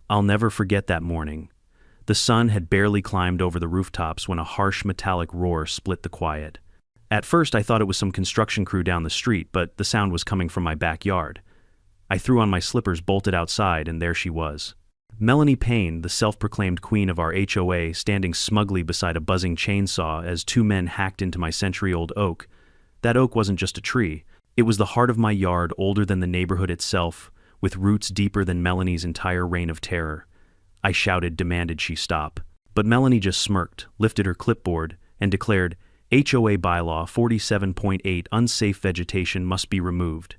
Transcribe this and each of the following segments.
I'll never forget that morning. The sun had barely climbed over the rooftops when a harsh metallic roar split the quiet. At first I thought it was some construction crew down the street, but the sound was coming from my backyard. I threw on my slippers, bolted outside, and there she was. Melanie Payne, the self-proclaimed queen of our HOA, standing smugly beside a buzzing chainsaw as two men hacked into my century-old oak. That oak wasn't just a tree. It was the heart of my yard, older than the neighborhood itself, with roots deeper than Melanie's entire reign of terror. I shouted, demanded she stop. But Melanie just smirked, lifted her clipboard, and declared, HOA bylaw 47.8 unsafe vegetation must be removed.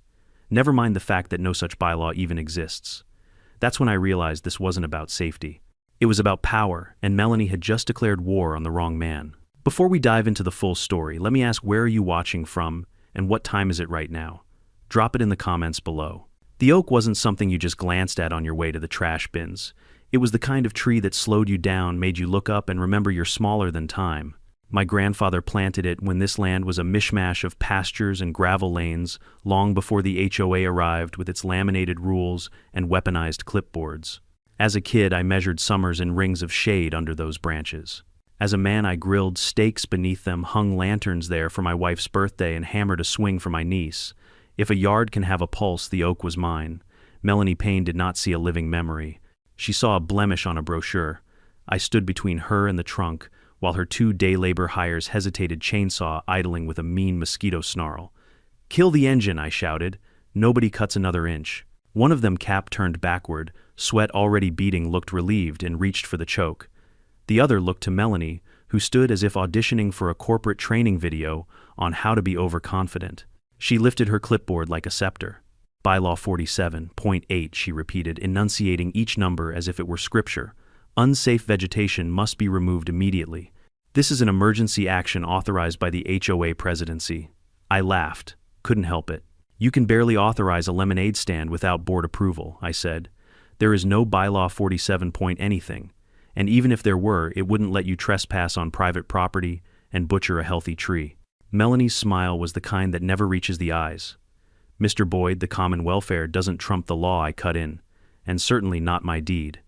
Never mind the fact that no such bylaw even exists. That's when I realized this wasn't about safety. It was about power, and Melanie had just declared war on the wrong man. Before we dive into the full story, let me ask, where are you watching from, and what time is it right now? Drop it in the comments below. The oak wasn't something you just glanced at on your way to the trash bins. It was the kind of tree that slowed you down, made you look up and remember you're smaller than time. My grandfather planted it when this land was a mishmash of pastures and gravel lanes, long before the HOA arrived with its laminated rules and weaponized clipboards. As a kid, I measured summers in rings of shade under those branches. As a man, I grilled steaks beneath them, hung lanterns there for my wife's birthday, and hammered a swing for my niece. If a yard can have a pulse, the oak was mine. Melanie Payne did not see a living memory. She saw a blemish on a brochure. I stood between her and the trunk, while her two day labor hires hesitated, chainsaw idling with a mean mosquito snarl. "Kill the engine," I shouted. "Nobody cuts another inch." One of them, cap turned backward, sweat already beading, looked relieved and reached for the choke. The other looked to Melanie, who stood as if auditioning for a corporate training video on how to be overconfident. She lifted her clipboard like a scepter. Bylaw 47.8, she repeated, enunciating each number as if it were scripture. Unsafe vegetation must be removed immediately. This is an emergency action authorized by the HOA presidency. I laughed. Couldn't help it. You can barely authorize a lemonade stand without board approval, I said. There is no bylaw 47 point anything. And even if there were, it wouldn't let you trespass on private property and butcher a healthy tree. Melanie's smile was the kind that never reaches the eyes. Mr. Boyd, the common welfare doesn't trump the law, I cut in. And certainly not my deed.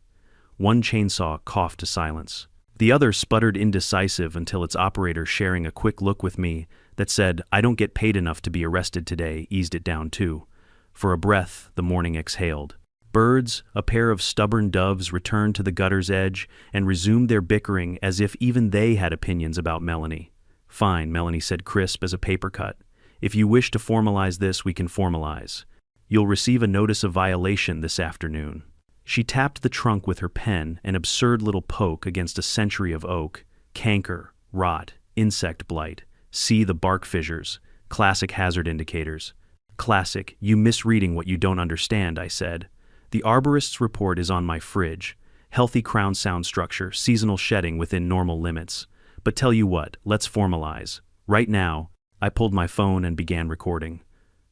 One chainsaw coughed to silence. The other sputtered indecisive until its operator, sharing a quick look with me that said, "I don't get paid enough to be arrested today," eased it down too. For a breath, the morning exhaled. Birds, a pair of stubborn doves, returned to the gutter's edge and resumed their bickering as if even they had opinions about Melanie. "Fine," Melanie said, crisp as a paper cut. "If you wish to formalize this, we can formalize. You'll receive a notice of violation this afternoon." She tapped the trunk with her pen, an absurd little poke against a century of oak. Canker, rot, insect blight. See the bark fissures. Classic hazard indicators. "Classic, you misreading what you don't understand," I said. "The arborist's report is on my fridge. Healthy crown sound structure, seasonal shedding within normal limits. But tell you what, let's formalize. Right now." I pulled my phone and began recording.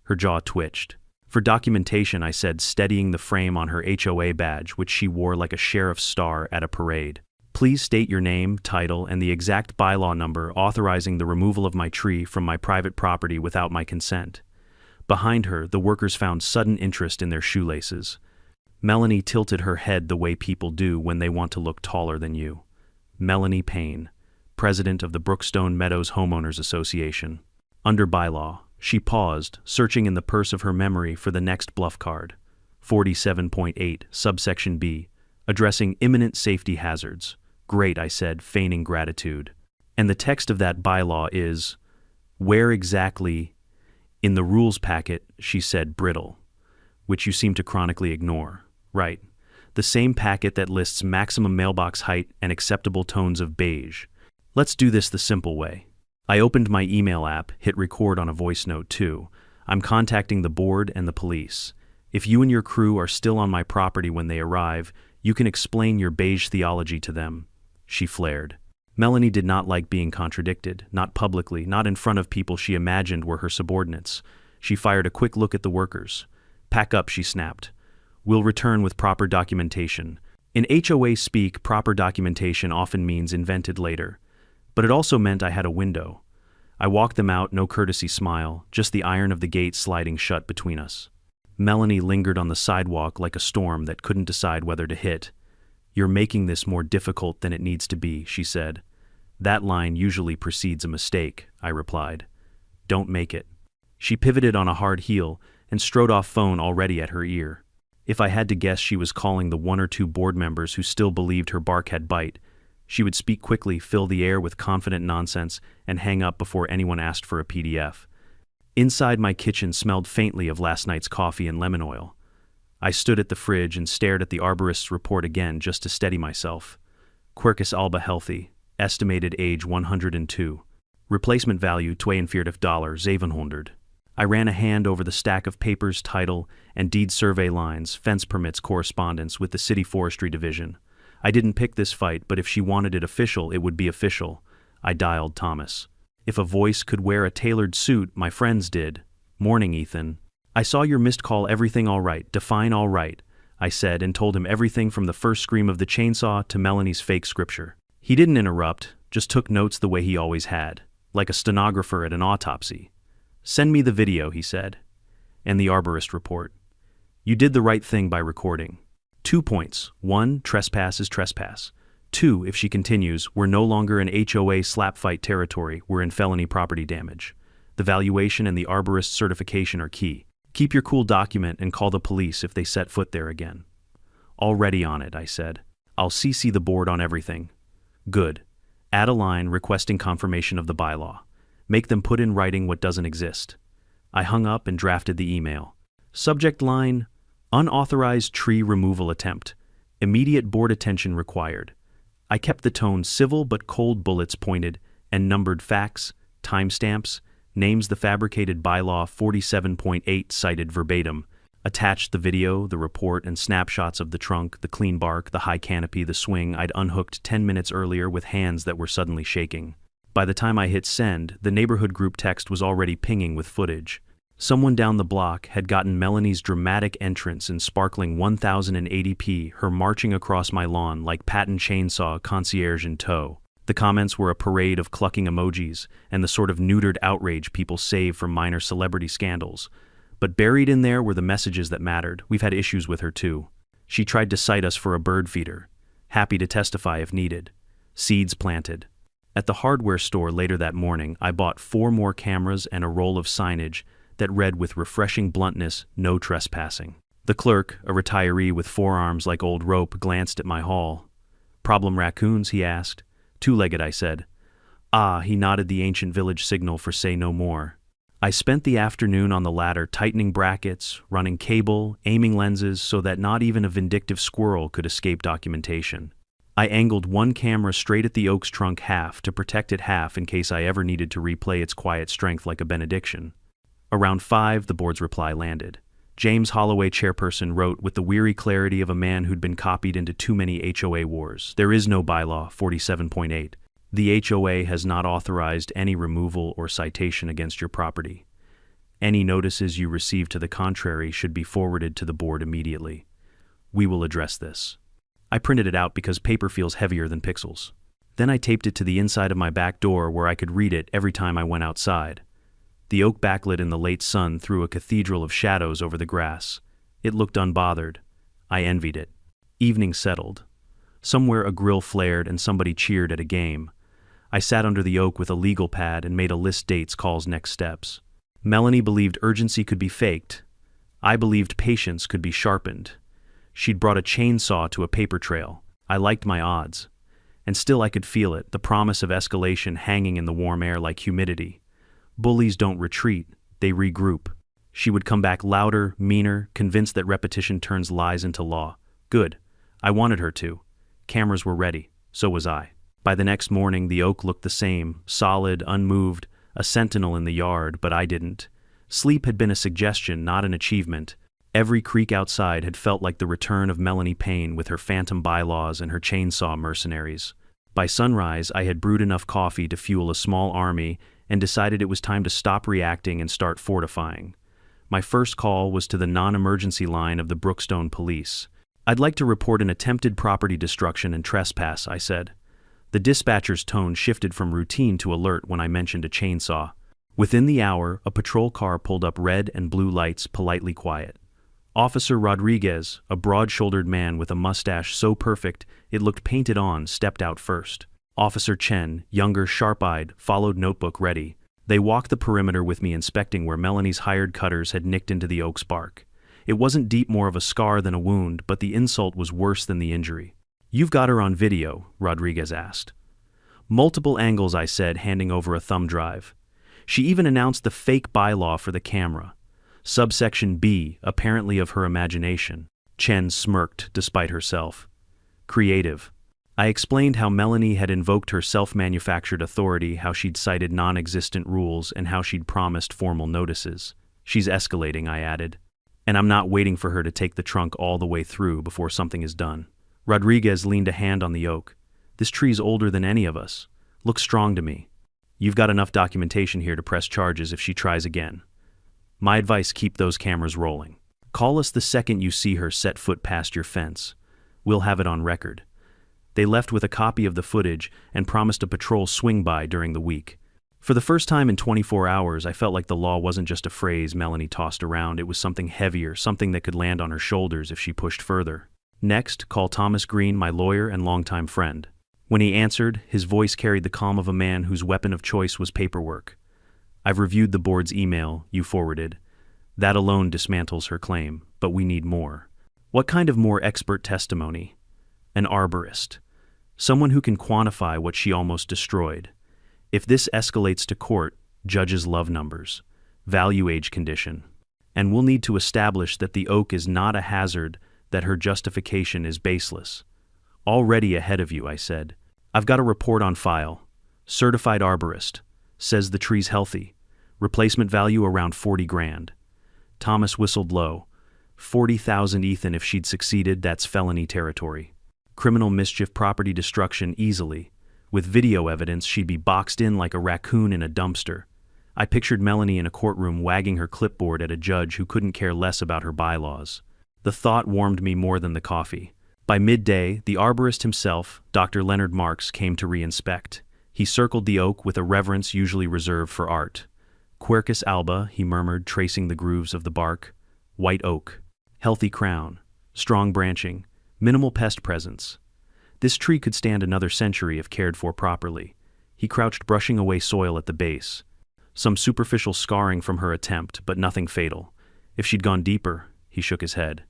Her jaw twitched. "For documentation," I said, steadying the frame on her HOA badge, which she wore like a sheriff's star at a parade. "Please state your name, title, and the exact bylaw number authorizing the removal of my tree from my private property without my consent." Behind her, the workers found sudden interest in their shoelaces. Melanie tilted her head the way people do when they want to look taller than you. Melanie Payne, president of the Brookstone Meadows Homeowners Association. Under bylaw. She paused, searching in the purse of her memory for the next bluff card. 47.8, subsection B, addressing imminent safety hazards. "Great," I said, feigning gratitude. "And the text of that bylaw is..." "Where exactly?" "In the rules packet," she said, brittle. "Which you seem to chronically ignore." "Right. The same packet that lists maximum mailbox height and acceptable tones of beige. Let's do this the simple way." I opened my email app, hit record on a voice note too. "I'm contacting the board and the police. If you and your crew are still on my property when they arrive, you can explain your beige theology to them." She flared. Melanie did not like being contradicted, not publicly, not in front of people she imagined were her subordinates. She fired a quick look at the workers. "Pack up," she snapped. "We'll return with proper documentation." In HOA speak, proper documentation often means invented later. But it also meant I had a window. I walked them out, no courtesy smile, just the iron of the gate sliding shut between us. Melanie lingered on the sidewalk like a storm that couldn't decide whether to hit. "You're making this more difficult than it needs to be," she said. "That line usually precedes a mistake," I replied. "Don't make it." She pivoted on a hard heel and strode off, phone already at her ear. If I had to guess, she was calling the one or two board members who still believed her bark had bite. She would speak quickly, fill the air with confident nonsense, and hang up before anyone asked for a PDF. Inside, my kitchen smelled faintly of last night's coffee and lemon oil. I stood at the fridge and stared at the arborist's report again just to steady myself. Quercus alba healthy, estimated age 102. Replacement value $42,700. I ran a hand over the stack of papers, title and deed survey lines, fence permits, correspondence with the City Forestry Division. I didn't pick this fight, but if she wanted it official, it would be official. I dialed Thomas. If a voice could wear a tailored suit, my friends did. "Morning, Ethan. I saw your missed call. Everything all right? Define all right," I said, and told him everything from the first scream of the chainsaw to Melanie's fake scripture. He didn't interrupt, just took notes the way he always had, like a stenographer at an autopsy. "Send me the video," he said. And the arborist report. "You did the right thing by recording. 2 points. 1, trespass is trespass. 2, if she continues, we're no longer in HOA slap fight territory, we're in felony property damage. The valuation and the arborist certification are key. Keep your cool, document and call the police if they set foot there again." "Already on it," I said. "I'll CC the board on everything." "Good. Add a line requesting confirmation of the bylaw. Make them put in writing what doesn't exist." I hung up and drafted the email. Subject line: unauthorized tree removal attempt. Immediate board attention required. I kept the tone civil but cold, bullets pointed, and numbered facts, timestamps, names the fabricated bylaw 47.8 cited verbatim. Attached the video, the report, and snapshots of the trunk, the clean bark, the high canopy, the swing I'd unhooked 10 minutes earlier with hands that were suddenly shaking. By the time I hit send, the neighborhood group text was already pinging with footage. Someone down the block had gotten Melanie's dramatic entrance in sparkling 1080p, her marching across my lawn like patent chainsaw concierge in tow. The comments were a parade of clucking emojis and the sort of neutered outrage people save for minor celebrity scandals. But buried in there were the messages that mattered. We've had issues with her too. She tried to cite us for a bird feeder. Happy to testify if needed. Seeds planted. At the hardware store later that morning, I bought 4 more cameras and a roll of signage that read with refreshing bluntness, "No trespassing." The clerk, a retiree with forearms like old rope, glanced at my haul. "Problem raccoons?" he asked. "Two-legged," I said. "Ah," he nodded, the ancient village signal for say no more. I spent the afternoon on the ladder, tightening brackets, running cable, aiming lenses so that not even a vindictive squirrel could escape documentation. I angled one camera straight at the oak's trunk half to protect it half in case I ever needed to replay its quiet strength like a benediction. Around 5, the board's reply landed. James Holloway, chairperson, wrote with the weary clarity of a man who'd been copied into too many HOA wars. "There is no bylaw 47.8. The HOA has not authorized any removal or citation against your property. Any notices you receive to the contrary should be forwarded to the board immediately. We will address this." I printed it out because paper feels heavier than pixels. Then I taped it to the inside of my back door where I could read it every time I went outside. The oak backlit in the late sun threw a cathedral of shadows over the grass. It looked unbothered. I envied it. Evening settled. Somewhere a grill flared and somebody cheered at a game. I sat under the oak with a legal pad and made a list: dates, calls, next steps. Melanie believed urgency could be faked. I believed patience could be sharpened. She'd brought a chainsaw to a paper trail. I liked my odds. And still I could feel it, the promise of escalation hanging in the warm air like humidity. Bullies don't retreat, they regroup. She would come back louder, meaner, convinced that repetition turns lies into law. Good. I wanted her to. Cameras were ready. So was I. By the next morning, the oak looked the same, solid, unmoved, a sentinel in the yard, but I didn't. Sleep had been a suggestion, not an achievement. Every creak outside had felt like the return of Melanie Payne with her phantom bylaws and her chainsaw mercenaries. By sunrise, I had brewed enough coffee to fuel a small army and decided it was time to stop reacting and start fortifying. My first call was to the non-emergency line of the Brookstone Police. "I'd like to report an attempted property destruction and trespass," I said. The dispatcher's tone shifted from routine to alert when I mentioned a chainsaw. Within the hour, a patrol car pulled up, red and blue lights, politely quiet. Officer Rodriguez, a broad-shouldered man with a mustache so perfect it looked painted on, stepped out first. Officer Chen, younger, sharp-eyed, followed, notebook ready. They walked the perimeter with me, inspecting where Melanie's hired cutters had nicked into the oak's bark. It wasn't deep, more of a scar than a wound, but the insult was worse than the injury. "You've got her on video?" Rodriguez asked. "Multiple angles," I said, handing over a thumb drive. She even announced the fake bylaw for the camera. Subsection B, apparently of her imagination. Chen smirked, despite herself. "Creative." I explained how Melanie had invoked her self-manufactured authority, how she'd cited non-existent rules, and how she'd promised formal notices. "She's escalating," I added. "And I'm not waiting for her to take the trunk all the way through before something is done." Rodriguez leaned a hand on the oak. "This tree's older than any of us. Looks strong to me. You've got enough documentation here to press charges if she tries again. My advice, keep those cameras rolling. Call us the second you see her set foot past your fence. We'll have it on record." They left with a copy of the footage and promised a patrol swing-by during the week. For the first time in 24 hours, I felt like the law wasn't just a phrase Melanie tossed around. It was something heavier, something that could land on her shoulders if she pushed further. "Next, call Thomas Green, my lawyer and longtime friend." When he answered, his voice carried the calm of a man whose weapon of choice was paperwork. "I've reviewed the board's email you forwarded. That alone dismantles her claim, but we need more." "What kind of more expert testimony?" "An arborist. Someone who can quantify what she almost destroyed. If this escalates to court, judges love numbers. Value age condition. And we'll need to establish that the oak is not a hazard, that her justification is baseless." "Already ahead of you," I said. "I've got a report on file. Certified arborist. Says the tree's healthy. Replacement value around 40 grand. Thomas whistled low. 40,000 Ethan. If she'd succeeded, that's felony territory. Criminal mischief, property destruction easily. With video evidence, she'd be boxed in like a raccoon in a dumpster." I pictured Melanie in a courtroom wagging her clipboard at a judge who couldn't care less about her bylaws. The thought warmed me more than the coffee. By midday, the arborist himself, Dr. Leonard Marks, came to re-inspect. He circled the oak with a reverence usually reserved for art. "Quercus alba," he murmured, tracing the grooves of the bark. "White oak. Healthy crown. Strong branching. Minimal pest presence. This tree could stand another century if cared for properly." He crouched, brushing away soil at the base. "Some superficial scarring from her attempt, but nothing fatal. If she'd gone deeper," he shook his head.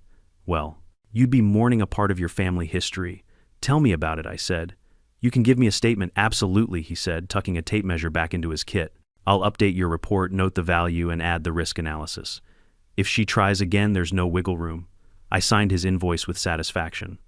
"Well, you'd be mourning a part of your family history. Tell me about it," I said. "You can give me a statement." "Absolutely," he said, tucking a tape measure back into his kit. "I'll update your report, note the value, and add the risk analysis. If she tries again, there's no wiggle room." I signed his invoice with satisfaction.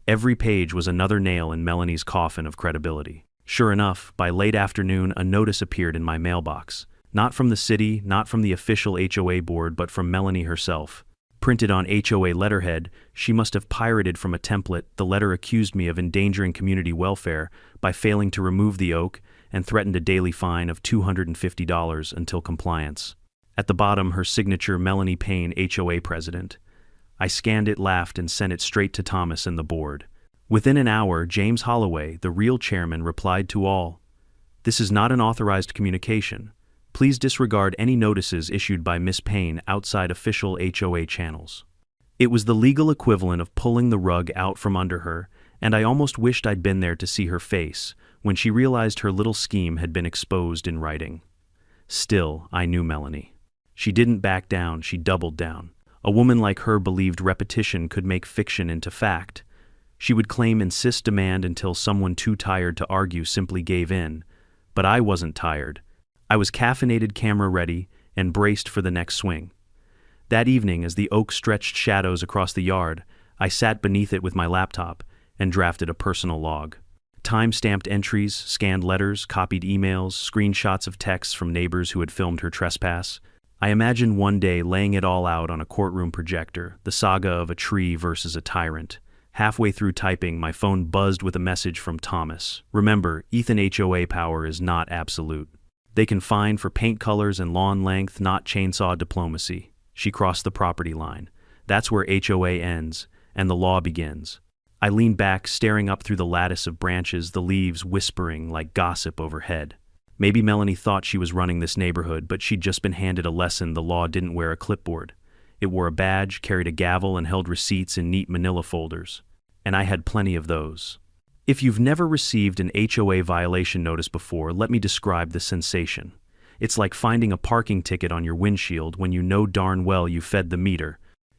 Every page was another nail in Melanie's coffin of credibility. Sure enough, by late afternoon, a notice appeared in my mailbox. Not from the city, not from the official HOA board, but from Melanie herself. Printed on HOA letterhead, she must have pirated from a template. The letter accused me of endangering community welfare by failing to remove the oak and threatened a daily fine of $250 until compliance. At the bottom, her signature, Melanie Payne, HOA president. I scanned it, laughed, and sent it straight to Thomas and the board. Within an hour, James Holloway, the real chairman, replied to all. "This is not an authorized communication. Please disregard any notices issued by Miss Payne outside official HOA channels." It was the legal equivalent of pulling the rug out from under her, and I almost wished I'd been there to see her face when she realized her little scheme had been exposed in writing. Still, I knew Melanie. She didn't back down, she doubled down. A woman like her believed repetition could make fiction into fact. She would claim, insist, demand until someone too tired to argue simply gave in. But I wasn't tired. I was caffeinated, camera ready, and braced for the next swing. That evening, as the oak stretched shadows across the yard, I sat beneath it with my laptop and drafted a personal log. Time-stamped entries, scanned letters, copied emails, screenshots of texts from neighbors who had filmed her trespass. I imagined one day laying it all out on a courtroom projector, the saga of a tree versus a tyrant. Halfway through typing, my phone buzzed with a message from Thomas. "Remember, Ethan, HOA power is not absolute. They can fine for paint colors and lawn length, not chainsaw diplomacy." She crossed the property line. That's where HOA ends, and the law begins. I leaned back, staring up through the lattice of branches, the leaves whispering like gossip overhead. Maybe Melanie thought she was running this neighborhood, but she'd just been handed a lesson. The law didn't wear a clipboard. It wore a badge, carried a gavel, and held receipts in neat manila folders. And I had plenty of those. If you've never received an HOA violation notice before, let me describe the sensation. It's like finding a parking ticket on your windshield when you know darn well you fed the meter.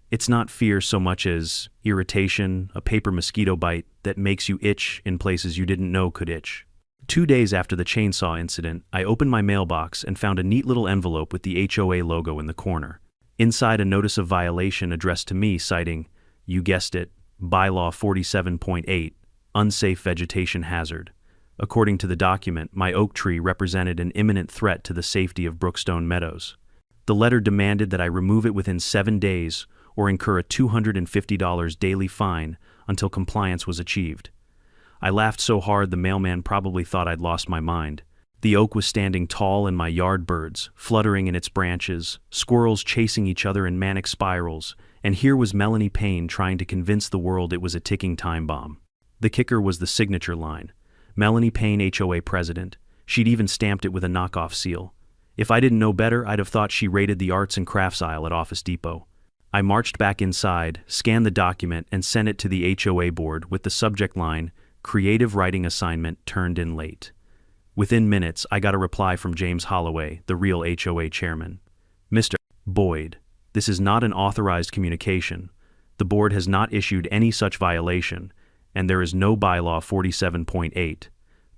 It's not fear so much as irritation, a paper mosquito bite that makes you itch in places you didn't know could itch. 2 days after the chainsaw incident, I opened my mailbox and found a neat little envelope with the HOA logo in the corner. Inside, a notice of violation addressed to me citing, you guessed it, Bylaw 47.8, unsafe vegetation hazard. According to the document, my oak tree represented an imminent threat to the safety of Brookstone Meadows. The letter demanded that I remove it within 7 days or incur a $250 daily fine until compliance was achieved. I laughed so hard the mailman probably thought I'd lost my mind. The oak was standing tall in my yard, birds fluttering in its branches, squirrels chasing each other in manic spirals, and here was Melanie Payne trying to convince the world it was a ticking time bomb. The kicker was the signature line. Melanie Payne, HOA president. She'd even stamped it with a knockoff seal. If I didn't know better, I'd have thought she raided the arts and crafts aisle at Office Depot. I marched back inside, scanned the document, and sent it to the HOA board with the subject line, Creative Writing Assignment Turned in Late. Within minutes, I got a reply from James Holloway, the real HOA chairman. Mr. Boyd, this is not an authorized communication. The board has not issued any such violation, and there is no bylaw 47.8.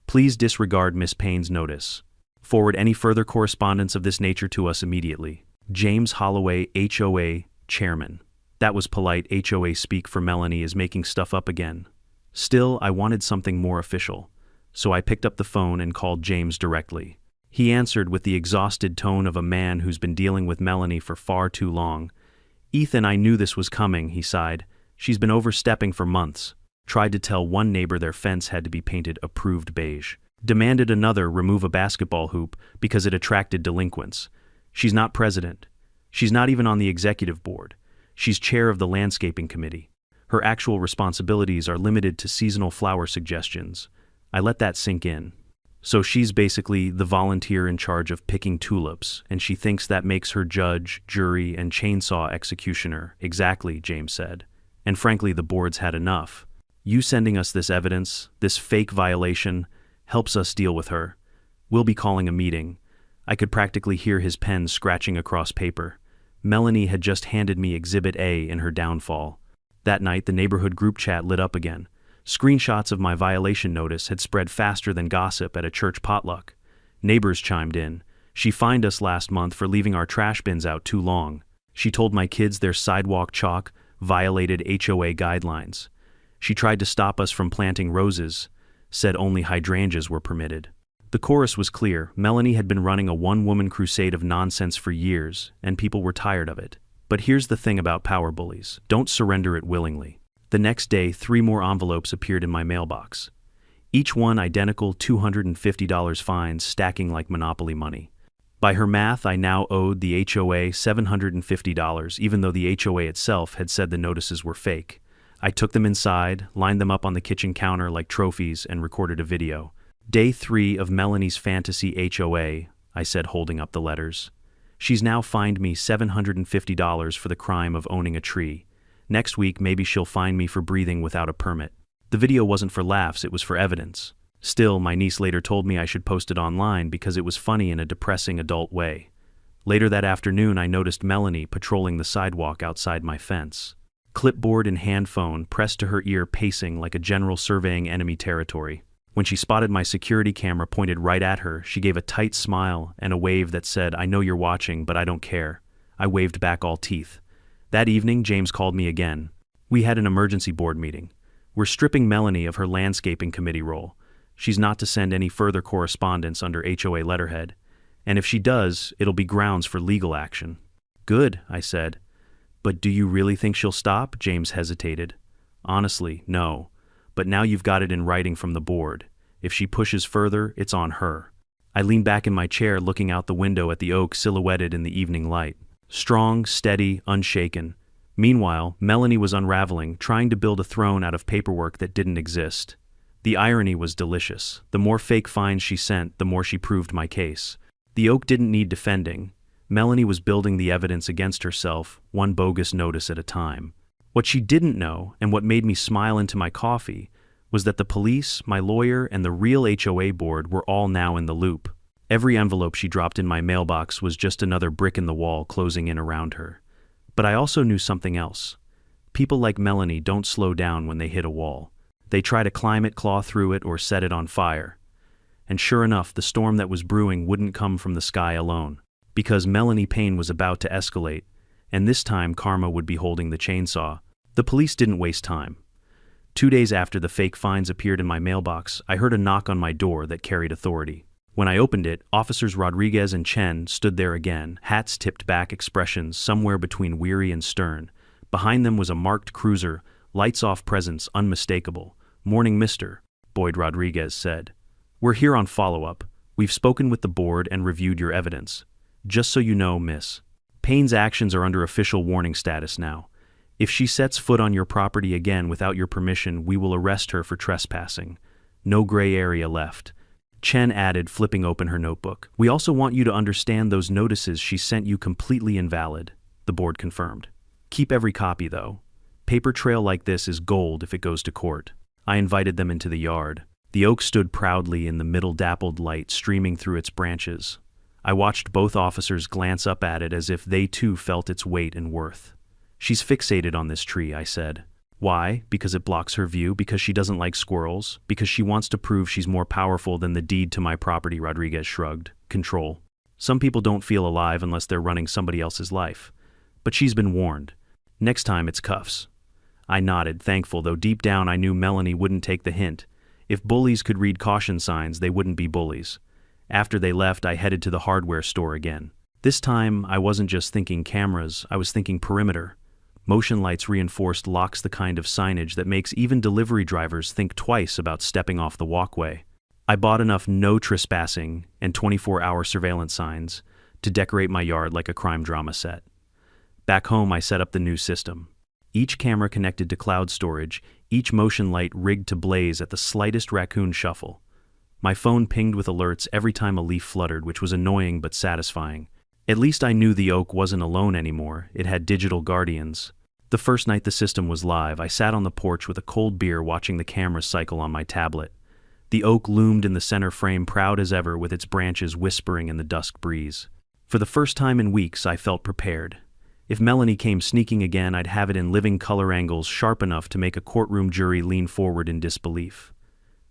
Please disregard Miss Payne's notice. Forward any further correspondence of this nature to us immediately. James Holloway, HOA chairman. That was polite HOA speak for Melanie is making stuff up again. Still, I wanted something more official, so I picked up the phone and called James directly. He answered with the exhausted tone of a man who's been dealing with Melanie for far too long. Ethan, I knew this was coming, he sighed. She's been overstepping for months. Tried to tell one neighbor their fence had to be painted approved beige. Demanded another remove a basketball hoop because it attracted delinquents. She's not president. She's not even on the executive board. She's chair of the landscaping committee. Her actual responsibilities are limited to seasonal flower suggestions. I let that sink in. So she's basically the volunteer in charge of picking tulips, and she thinks that makes her judge, jury, and chainsaw executioner. Exactly, James said. And frankly, the board's had enough. You sending us this evidence, this fake violation, helps us deal with her. We'll be calling a meeting. I could practically hear his pen scratching across paper. Melanie had just handed me Exhibit A in her downfall. That night, the neighborhood group chat lit up again. Screenshots of my violation notice had spread faster than gossip at a church potluck. Neighbors chimed in. She fined us last month for leaving our trash bins out too long. She told my kids their sidewalk chalk violated HOA guidelines. She tried to stop us from planting roses, said only hydrangeas were permitted. The chorus was clear. Melanie had been running a one-woman crusade of nonsense for years, and people were tired of it. But here's the thing about power bullies. Don't surrender it willingly. The next day, 3 more envelopes appeared in my mailbox. Each one identical $250 fines stacking like Monopoly money. By her math, I now owed the HOA $750, even though the HOA itself had said the notices were fake. I took them inside, lined them up on the kitchen counter like trophies, and recorded a video. Day 3 of Melanie's fantasy HOA, I said, holding up the letters. She's now fined me $750 for the crime of owning a tree. Next week, maybe she'll fine me for breathing without a permit. The video wasn't for laughs, it was for evidence. Still, my niece later told me I should post it online because it was funny in a depressing adult way. Later that afternoon, I noticed Melanie patrolling the sidewalk outside my fence. Clipboard and hand phone pressed to her ear, pacing like a general surveying enemy territory. When she spotted my security camera pointed right at her, she gave a tight smile and a wave that said, "I know you're watching, but I don't care." I waved back all teeth. That evening, James called me again. We had an emergency board meeting. We're stripping Melanie of her landscaping committee role. She's not to send any further correspondence under HOA letterhead. And if she does, it'll be grounds for legal action. Good, I said. But do you really think she'll stop? James hesitated. Honestly, no. But now you've got it in writing from the board. If she pushes further, it's on her. I leaned back in my chair, looking out the window at the oak silhouetted in the evening light. Strong, steady, unshaken. Meanwhile, Melanie was unraveling, trying to build a throne out of paperwork that didn't exist. The irony was delicious. The more fake fines she sent, the more she proved my case. The oak didn't need defending. Melanie was building the evidence against herself, one bogus notice at a time. What she didn't know, and what made me smile into my coffee, was that the police, my lawyer, and the real HOA board were all now in the loop. Every envelope she dropped in my mailbox was just another brick in the wall closing in around her. But I also knew something else. People like Melanie don't slow down when they hit a wall. They try to climb it, claw through it, or set it on fire. And sure enough, the storm that was brewing wouldn't come from the sky alone. Because Melanie Payne was about to escalate, and this time karma would be holding the chainsaw. The police didn't waste time. 2 days after the fake fines appeared in my mailbox, I heard a knock on my door that carried authority. When I opened it, Officers Rodriguez and Chen stood there again, hats tipped back, expressions somewhere between weary and stern. Behind them was a marked cruiser, lights-off presence unmistakable. "Morning, mister," Boyd Rodriguez said. "We're here on follow-up. We've spoken with the board and reviewed your evidence. Just so you know, miss, Payne's actions are under official warning status now. If she sets foot on your property again without your permission, we will arrest her for trespassing. No gray area left." Chen added, flipping open her notebook. "We also want you to understand those notices she sent you completely invalid," the board confirmed. "Keep every copy, though. Paper trail like this is gold if it goes to court." I invited them into the yard. The oak stood proudly in the middle, dappled light streaming through its branches. I watched both officers glance up at it as if they too felt its weight and worth. "She's fixated on this tree," I said. "Why? Because it blocks her view? Because she doesn't like squirrels? Because she wants to prove she's more powerful than the deed to my property?" Rodriguez shrugged. "Control. Some people don't feel alive unless they're running somebody else's life. But she's been warned. Next time it's cuffs." I nodded, thankful, though deep down I knew Melanie wouldn't take the hint. If bullies could read caution signs, they wouldn't be bullies. After they left, I headed to the hardware store again. This time, I wasn't just thinking cameras, I was thinking perimeter. Motion lights reinforced locks, the kind of signage that makes even delivery drivers think twice about stepping off the walkway. I bought enough no trespassing and 24-hour surveillance signs to decorate my yard like a crime drama set. Back home, I set up the new system. Each camera connected to cloud storage, each motion light rigged to blaze at the slightest raccoon shuffle. My phone pinged with alerts every time a leaf fluttered, which was annoying but satisfying. At least I knew the oak wasn't alone anymore. It had digital guardians. The first night the system was live, I sat on the porch with a cold beer watching the cameras cycle on my tablet. The oak loomed in the center frame, proud as ever, with its branches whispering in the dusk breeze. For the first time in weeks, I felt prepared. If Melanie came sneaking again, I'd have it in living color angles sharp enough to make a courtroom jury lean forward in disbelief.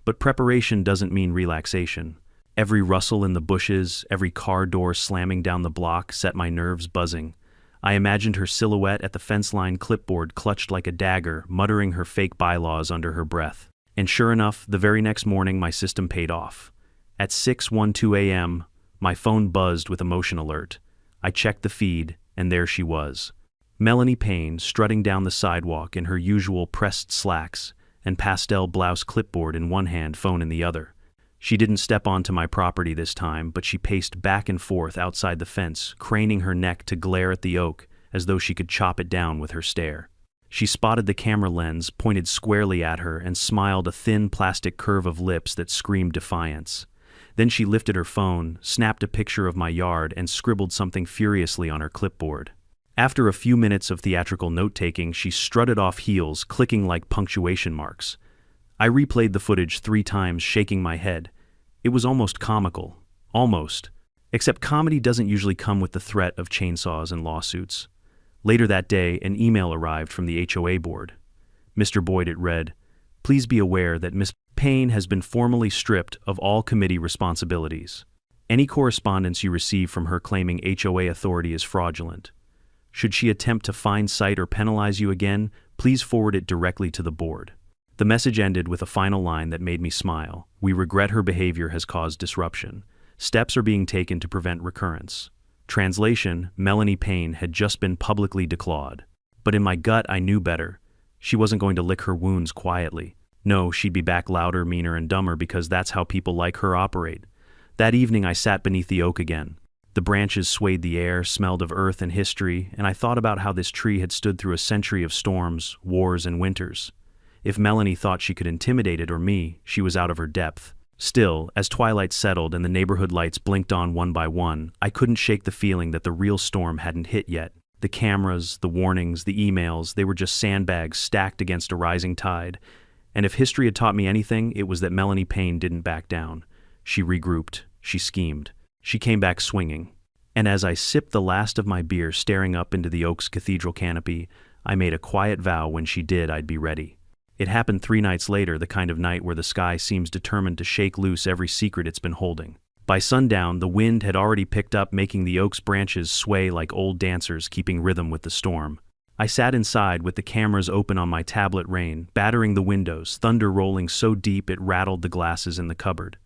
But preparation doesn't mean relaxation. Every rustle in the bushes, every car door slamming down the block set my nerves buzzing. I imagined her silhouette at the fence line, clipboard clutched like a dagger, muttering her fake bylaws under her breath. And sure enough, the very next morning my system paid off. At 6:12 a.m., my phone buzzed with a motion alert. I checked the feed, and there she was. Melanie Payne, strutting down the sidewalk in her usual pressed slacks and pastel blouse, clipboard in one hand, phone in the other. She didn't step onto my property this time, but she paced back and forth outside the fence, craning her neck to glare at the oak as though she could chop it down with her stare. She spotted the camera lens pointed squarely at her and smiled, a thin plastic curve of lips that screamed defiance. Then she lifted her phone, snapped a picture of my yard, and scribbled something furiously on her clipboard. After a few minutes of theatrical note-taking, she strutted off, heels clicking like punctuation marks. I replayed the footage 3 times, shaking my head. It was almost comical. Almost. Except comedy doesn't usually come with the threat of chainsaws and lawsuits. Later that day, an email arrived from the HOA board. "Mr. Boyd," it read, "please be aware that Miss Payne has been formally stripped of all committee responsibilities. Any correspondence you receive from her claiming HOA authority is fraudulent. Should she attempt to fine, cite, or penalize you again, please forward it directly to the board." The message ended with a final line that made me smile. "We regret her behavior has caused disruption. Steps are being taken to prevent recurrence." Translation: Melanie Payne had just been publicly declawed. But in my gut, I knew better. She wasn't going to lick her wounds quietly. No, she'd be back louder, meaner, and dumber, because that's how people like her operate. That evening, I sat beneath the oak again. The branches swayed the air, smelled of earth and history, and I thought about how this tree had stood through a century of storms, wars, and winters. If Melanie thought she could intimidate it or me, she was out of her depth. Still, as twilight settled and the neighborhood lights blinked on one by one, I couldn't shake the feeling that the real storm hadn't hit yet. The cameras, the warnings, the emails, they were just sandbags stacked against a rising tide. And if history had taught me anything, it was that Melanie Payne didn't back down. She regrouped. She schemed. She came back swinging. And as I sipped the last of my beer staring up into the Oaks Cathedral canopy, I made a quiet vow when she did I'd be ready. It happened 3 nights later, the kind of night where the sky seems determined to shake loose every secret it's been holding. By sundown, the wind had already picked up, making the oak's branches sway like old dancers keeping rhythm with the storm. I sat inside with the cameras open on my tablet Rain, battering the windows, thunder rolling so deep it rattled the glasses in the cupboard.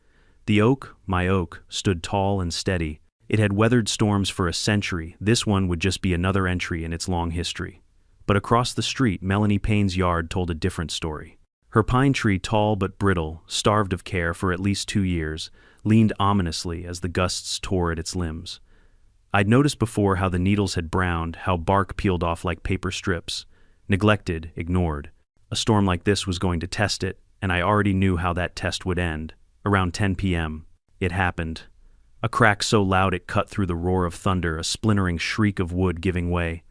The oak, my oak, stood tall and steady. It had weathered storms for a century. This one would just be another entry in its long history. But across the street, Melanie Payne's yard told a different story. Her pine tree, tall but brittle, starved of care for at least 2 years, leaned ominously as the gusts tore at its limbs. I'd noticed before how the needles had browned, how bark peeled off like paper strips. Neglected, ignored. A storm like this was going to test it, and I already knew how that test would end. Around 10 p.m., it happened. A crack so loud it cut through the roar of thunder, a splintering shriek of wood giving way.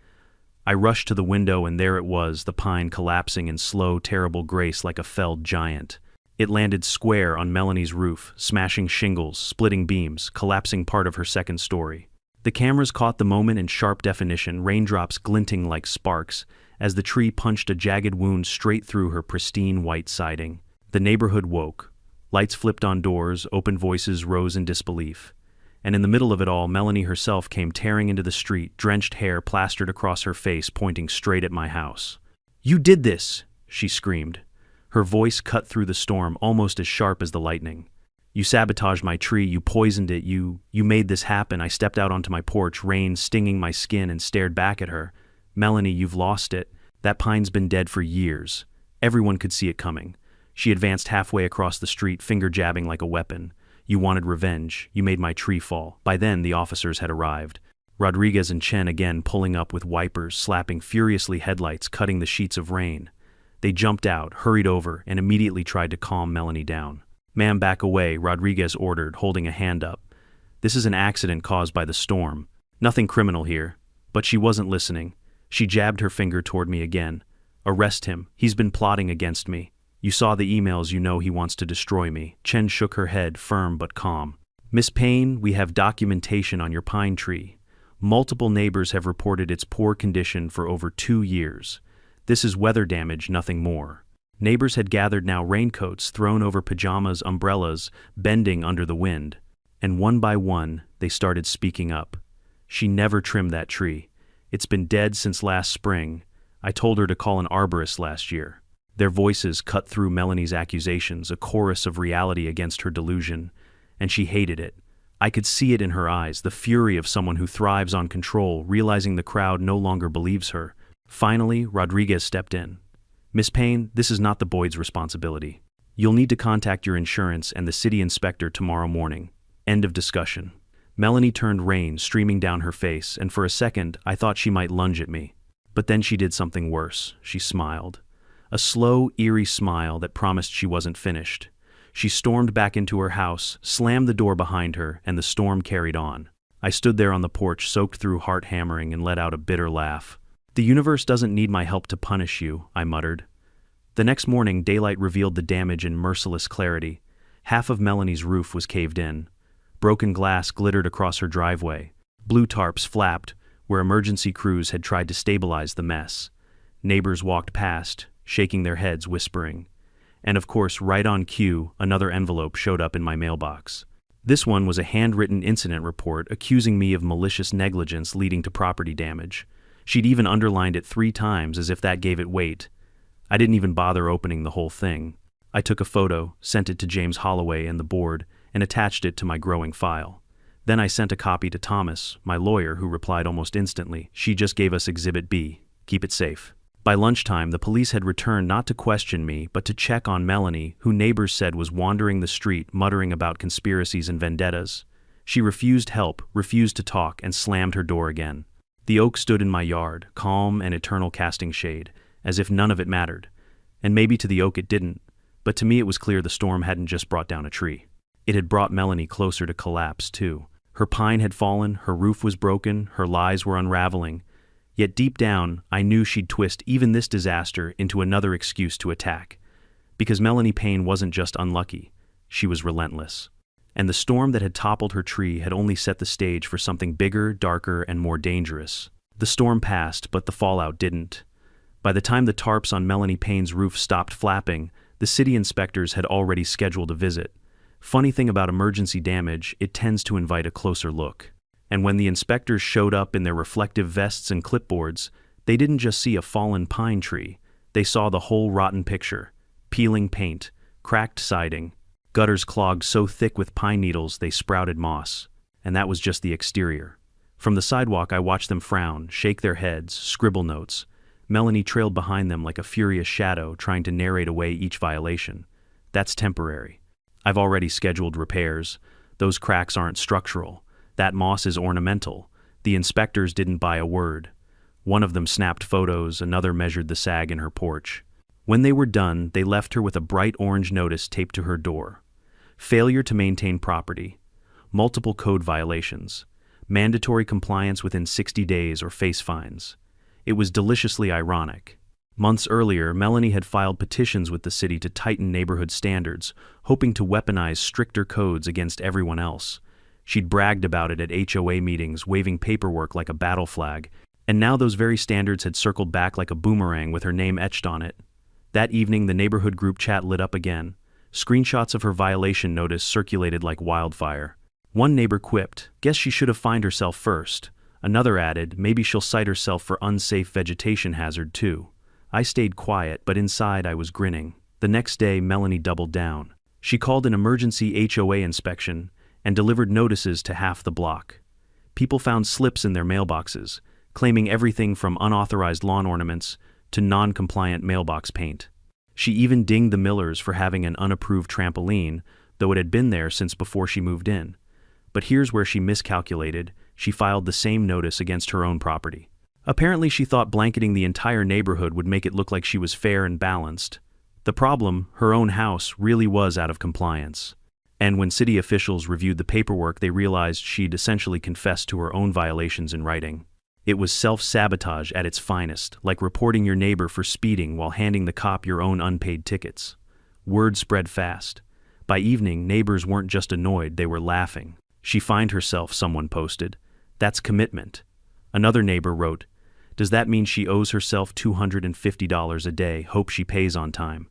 I rushed to the window, and there it was, the pine collapsing in slow, terrible grace like a felled giant. It landed square on Melanie's roof, smashing shingles, splitting beams, collapsing part of her second story. The cameras caught the moment in sharp definition, raindrops glinting like sparks, as the tree punched a jagged wound straight through her pristine white siding. The neighborhood woke. Lights flipped on doors, open voices rose in disbelief. And in the middle of it all, Melanie herself came tearing into the street, drenched hair plastered across her face, pointing straight at my house. "You did this!" she screamed. Her voice cut through the storm, almost as sharp as the lightning. "You sabotaged my tree, you poisoned it, you made this happen." I stepped out onto my porch, rain stinging my skin, and stared back at her. "Melanie, you've lost it. That pine's been dead for years. Everyone could see it coming." She advanced halfway across the street, finger jabbing like a weapon. "You wanted revenge. You made my tree fall." By then, the officers had arrived. Rodriguez and Chen again pulling up with wipers, slapping furiously headlights, cutting the sheets of rain. They jumped out, hurried over, and immediately tried to calm Melanie down. "Ma'am, back away," Rodriguez ordered, holding a hand up. "This is an accident caused by the storm. Nothing criminal here." But she wasn't listening. She jabbed her finger toward me again. "Arrest him. He's been plotting against me. You saw the emails, you know he wants to destroy me." Chen shook her head, firm but calm. "Miss Payne, we have documentation on your pine tree. Multiple neighbors have reported its poor condition for over 2 years. This is weather damage, nothing more." Neighbors had gathered now, raincoats thrown over pajamas, umbrellas, bending under the wind. And one by one, they started speaking up. "She never trimmed that tree. It's been dead since last spring. I told her to call an arborist last year." Their voices cut through Melanie's accusations, a chorus of reality against her delusion, and she hated it. I could see it in her eyes, the fury of someone who thrives on control, realizing the crowd no longer believes her. Finally, Rodriguez stepped in. "Miss Payne, this is not the Boyd's responsibility. You'll need to contact your insurance and the city inspector tomorrow morning. End of discussion." Melanie turned, rain streaming down her face, and for a second I thought she might lunge at me. But then she did something worse. She smiled. A slow, eerie smile that promised she wasn't finished. She stormed back into her house, slammed the door behind her, and the storm carried on. I stood there on the porch, soaked through heart-hammering, and let out a bitter laugh. "The universe doesn't need my help to punish you," I muttered. The next morning, daylight revealed the damage in merciless clarity. Half of Melanie's roof was caved in. Broken glass glittered across her driveway. Blue tarps flapped where emergency crews had tried to stabilize the mess. Neighbors walked past, shaking their heads, whispering. And of course, right on cue, another envelope showed up in my mailbox. This one was a handwritten incident report accusing me of malicious negligence leading to property damage. She'd even underlined it 3 times as if that gave it weight. I didn't even bother opening the whole thing. I took a photo, sent it to James Holloway and the board, and attached it to my growing file. Then I sent a copy to Thomas, my lawyer, who replied almost instantly. "She just gave us Exhibit B. Keep it safe." By lunchtime, the police had returned not to question me, but to check on Melanie, who neighbors said was wandering the street, muttering about conspiracies and vendettas. She refused help, refused to talk, and slammed her door again. The oak stood in my yard, calm and eternal, casting shade, as if none of it mattered. And maybe to the oak it didn't, but to me it was clear the storm hadn't just brought down a tree. It had brought Melanie closer to collapse, too. Her pine had fallen, her roof was broken, her lies were unraveling. Yet deep down, I knew she'd twist even this disaster into another excuse to attack. Because Melanie Payne wasn't just unlucky, she was relentless. And the storm that had toppled her tree had only set the stage for something bigger, darker, and more dangerous. The storm passed, but the fallout didn't. By the time the tarps on Melanie Payne's roof stopped flapping, the city inspectors had already scheduled a visit. Funny thing about emergency damage, it tends to invite a closer look. And when the inspectors showed up in their reflective vests and clipboards, they didn't just see a fallen pine tree. They saw the whole rotten picture. Peeling paint, cracked siding, gutters clogged so thick with pine needles they sprouted moss. And that was just the exterior. From the sidewalk I watched them frown, shake their heads, scribble notes. Melanie trailed behind them like a furious shadow, trying to narrate away each violation. That's temporary. I've already scheduled repairs. Those cracks aren't structural. That moss is ornamental. The inspectors didn't buy a word. One of them snapped photos, another measured the sag in her porch. When they were done, they left her with a bright orange notice taped to her door. Failure to maintain property. Multiple code violations. Mandatory compliance within 60 days or face fines. It was deliciously ironic. Months earlier, Melanie had filed petitions with the city to tighten neighborhood standards, hoping to weaponize stricter codes against everyone else. She'd bragged about it at HOA meetings, waving paperwork like a battle flag, and now those very standards had circled back like a boomerang with her name etched on it. That evening, the neighborhood group chat lit up again. Screenshots of her violation notice circulated like wildfire. One neighbor quipped, "Guess she should have fined herself first." Another added, "Maybe she'll cite herself for unsafe vegetation hazard too." I stayed quiet, but inside I was grinning. The next day, Melanie doubled down. She called an emergency HOA inspection and delivered notices to half the block. People found slips in their mailboxes, claiming everything from unauthorized lawn ornaments to non-compliant mailbox paint. She even dinged the Millers for having an unapproved trampoline, though it had been there since before she moved in. But here's where she miscalculated. She filed the same notice against her own property. Apparently she thought blanketing the entire neighborhood would make it look like she was fair and balanced. The problem, her own house, really was out of compliance. And when city officials reviewed the paperwork, they realized she'd essentially confessed to her own violations in writing. It was self-sabotage at its finest, like reporting your neighbor for speeding while handing the cop your own unpaid tickets. Word spread fast. By evening, neighbors weren't just annoyed, they were laughing. "She fined herself," someone posted. "That's commitment." Another neighbor wrote, "Does that mean she owes herself $250 a day, hope she pays on time?"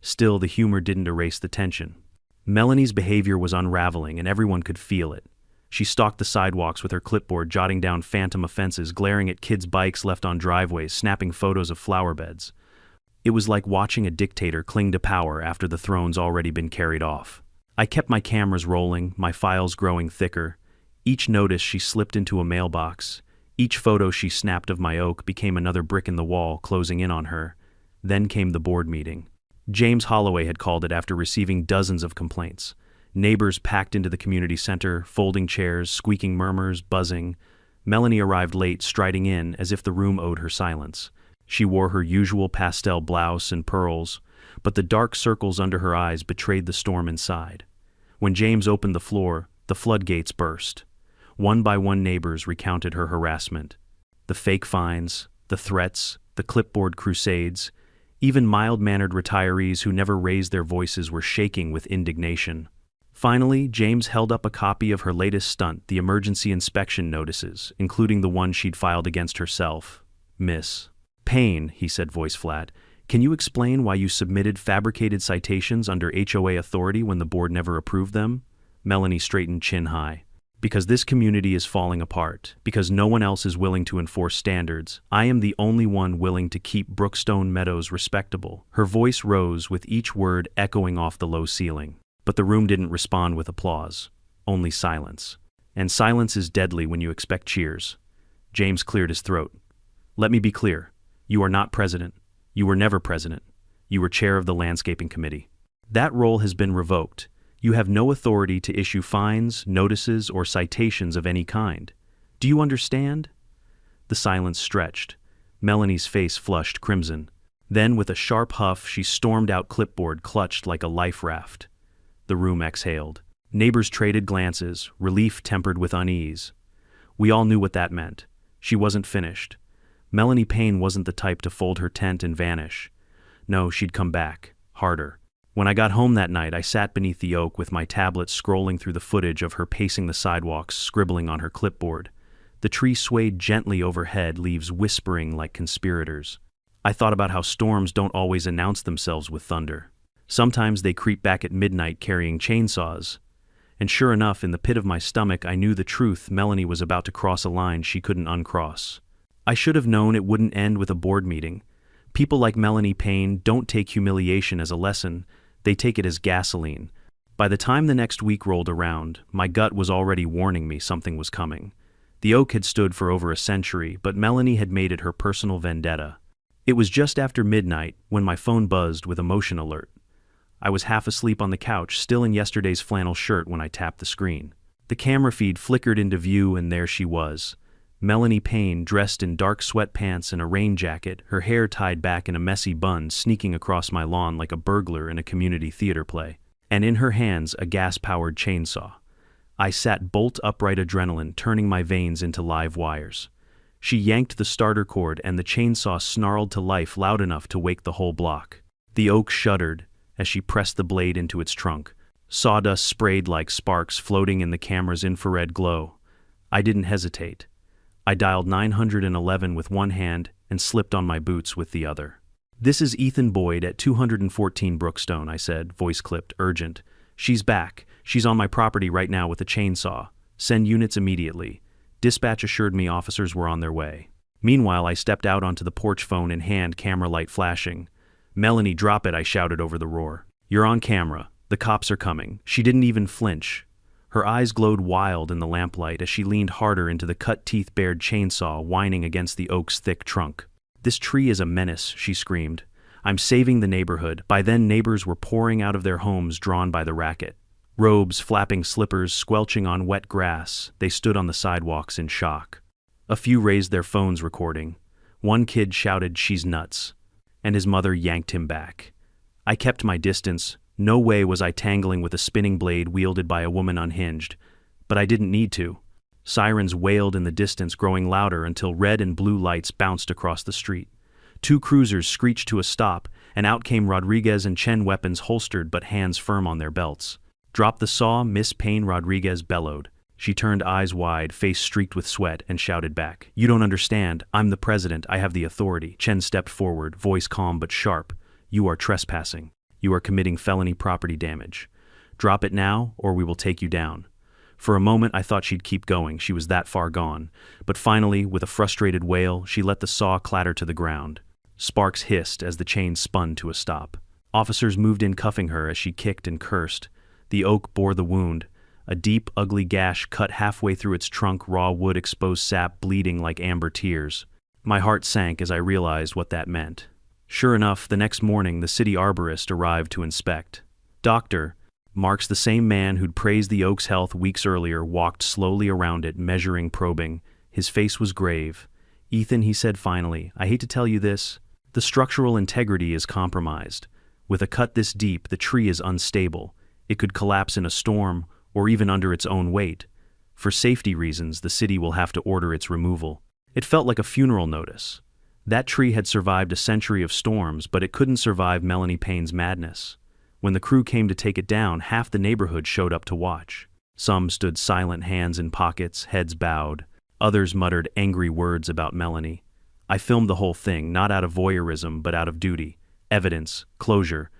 Still, the humor didn't erase the tension. Melanie's behavior was unraveling, and everyone could feel it. She stalked the sidewalks with her clipboard, jotting down phantom offenses, glaring at kids' bikes left on driveways, snapping photos of flower beds. It was like watching a dictator cling to power after the throne's already been carried off. I kept my cameras rolling, my files growing thicker. Each notice she slipped into a mailbox. Each photo she snapped of my oak became another brick in the wall, closing in on her. Then came the board meeting. James Holloway had called it after receiving dozens of complaints. Neighbors packed into the community center, folding chairs, squeaking murmurs, buzzing. Melanie arrived late, striding in as if the room owed her silence. She wore her usual pastel blouse and pearls, but the dark circles under her eyes betrayed the storm inside. When James opened the floor, the floodgates burst. One by one, neighbors recounted her harassment. The fake fines, the threats, the clipboard crusades. Even mild-mannered retirees who never raised their voices were shaking with indignation. Finally, James held up a copy of her latest stunt, the emergency inspection notices, including the one she'd filed against herself. "Miss Payne," he said, voice flat, "can you explain why you submitted fabricated citations under HOA authority when the board never approved them?" Melanie straightened chin high. "Because this community is falling apart. Because no one else is willing to enforce standards. I am the only one willing to keep Brookstone Meadows respectable." Her voice rose, with each word echoing off the low ceiling. But the room didn't respond with applause. Only silence. And silence is deadly when you expect cheers. James cleared his throat. "Let me be clear. You are not president. You were never president. You were chair of the landscaping committee. That role has been revoked. You have no authority to issue fines, notices, or citations of any kind. Do you understand?" The silence stretched. Melanie's face flushed crimson. Then, with a sharp huff, she stormed out, clipboard clutched like a life raft. The room exhaled. Neighbors traded glances, relief tempered with unease. We all knew what that meant. She wasn't finished. Melanie Payne wasn't the type to fold her tent and vanish. No, she'd come back, harder. When I got home that night, I sat beneath the oak with my tablet scrolling through the footage of her pacing the sidewalks, scribbling on her clipboard. The tree swayed gently overhead, leaves whispering like conspirators. I thought about how storms don't always announce themselves with thunder. Sometimes they creep back at midnight carrying chainsaws. And sure enough, in the pit of my stomach, I knew the truth. Melanie was about to cross a line she couldn't uncross. I should have known it wouldn't end with a board meeting. People like Melanie Payne don't take humiliation as a lesson, they take it as gasoline. By the time the next week rolled around, my gut was already warning me something was coming. The oak had stood for over a century, but Melanie had made it her personal vendetta. It was just after midnight when my phone buzzed with a motion alert. I was half asleep on the couch, still in yesterday's flannel shirt when I tapped the screen. The camera feed flickered into view, and there she was. Melanie Payne, dressed in dark sweatpants and a rain jacket, her hair tied back in a messy bun, sneaking across my lawn like a burglar in a community theater play. And in her hands, a gas-powered chainsaw. I sat bolt upright, adrenaline turning my veins into live wires. She yanked the starter cord, and the chainsaw snarled to life loud enough to wake the whole block. The oak shuddered as she pressed the blade into its trunk. Sawdust sprayed like sparks floating in the camera's infrared glow. I didn't hesitate. I dialed 911 with one hand and slipped on my boots with the other. "This is Ethan Boyd at 214 Brookstone," I said, voice clipped, urgent. "She's back. She's on my property right now with a chainsaw. Send units immediately." Dispatch assured me officers were on their way. Meanwhile, I stepped out onto the porch, phone in hand, camera light flashing. "Melanie, drop it," I shouted over the roar. "You're on camera. The cops are coming." She didn't even flinch. Her eyes glowed wild in the lamplight as she leaned harder into the cut-teeth bared chainsaw whining against the oak's thick trunk. "This tree is a menace," she screamed. "I'm saving the neighborhood." By then, neighbors were pouring out of their homes, drawn by the racket. Robes, flapping slippers, squelching on wet grass, they stood on the sidewalks in shock. A few raised their phones, recording. One kid shouted, "She's nuts," and his mother yanked him back. I kept my distance. No way was I tangling with a spinning blade wielded by a woman unhinged. But I didn't need to. Sirens wailed in the distance, growing louder until red and blue lights bounced across the street. Two cruisers screeched to a stop, and out came Rodriguez and Chen, weapons holstered but hands firm on their belts. "Drop the saw, Miss Payne," Rodriguez bellowed. She turned, eyes wide, face streaked with sweat, and shouted back, "You don't understand. I'm the president. I have the authority." Chen stepped forward, voice calm but sharp. "You are trespassing. You are committing felony property damage. Drop it now, or we will take you down." For a moment, I thought she'd keep going. She was that far gone. But finally, with a frustrated wail, she let the saw clatter to the ground. Sparks hissed as the chain spun to a stop. Officers moved in, cuffing her as she kicked and cursed. The oak bore the wound. A deep, ugly gash cut halfway through its trunk, raw wood, exposed sap bleeding like amber tears. My heart sank as I realized what that meant. Sure enough, the next morning, the city arborist arrived to inspect. Dr. Marks, the same man who'd praised the oak's health weeks earlier, walked slowly around it, measuring, probing. His face was grave. "Ethan," he said finally, "I hate to tell you this. The structural integrity is compromised. With a cut this deep, the tree is unstable. It could collapse in a storm, or even under its own weight. For safety reasons, the city will have to order its removal." It felt like a funeral notice. That tree had survived a century of storms, but it couldn't survive Melanie Payne's madness. When the crew came to take it down, half the neighborhood showed up to watch. Some stood silent, hands in pockets, heads bowed. Others muttered angry words about Melanie. I filmed the whole thing, not out of voyeurism, but out of duty. Evidence, closure.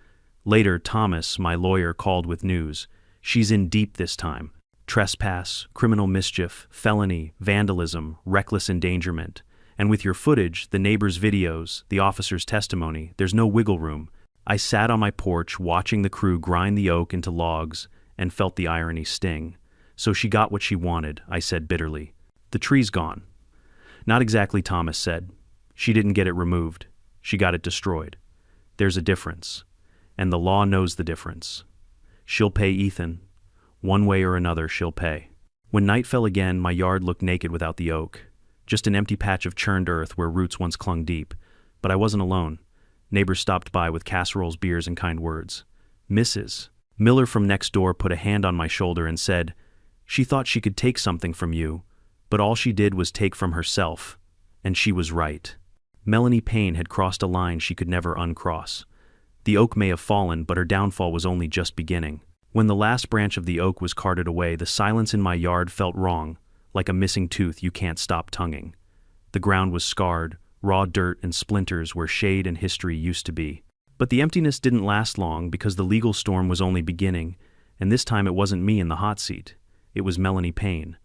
Later, Thomas, my lawyer, called with news. "She's in deep this time. Trespass, criminal mischief, felony, vandalism, reckless endangerment. And with your footage, the neighbors' videos, the officer's testimony, there's no wiggle room." I sat on my porch watching the crew grind the oak into logs and felt the irony sting. "So she got what she wanted," I said bitterly. "The tree's gone." "Not exactly," Thomas said. "She didn't get it removed. She got it destroyed. There's a difference. And the law knows the difference. She'll pay, Ethan. One way or another, she'll pay." When night fell again, my yard looked naked without the oak. Just an empty patch of churned earth where roots once clung deep. But I wasn't alone. Neighbors stopped by with casseroles, beers, and kind words. "Mrs. Miller from next door put a hand on my shoulder and said, "She thought she could take something from you, but all she did was take from herself, and she was right." Melanie Payne had crossed a line she could never uncross. The oak may have fallen, but her downfall was only just beginning. When the last branch of the oak was carted away, the silence in my yard felt wrong, like a missing tooth you can't stop tonguing. The ground was scarred, raw dirt and splinters where shade and history used to be. But the emptiness didn't last long because the legal storm was only beginning, and this time it wasn't me in the hot seat. It was Melanie Payne.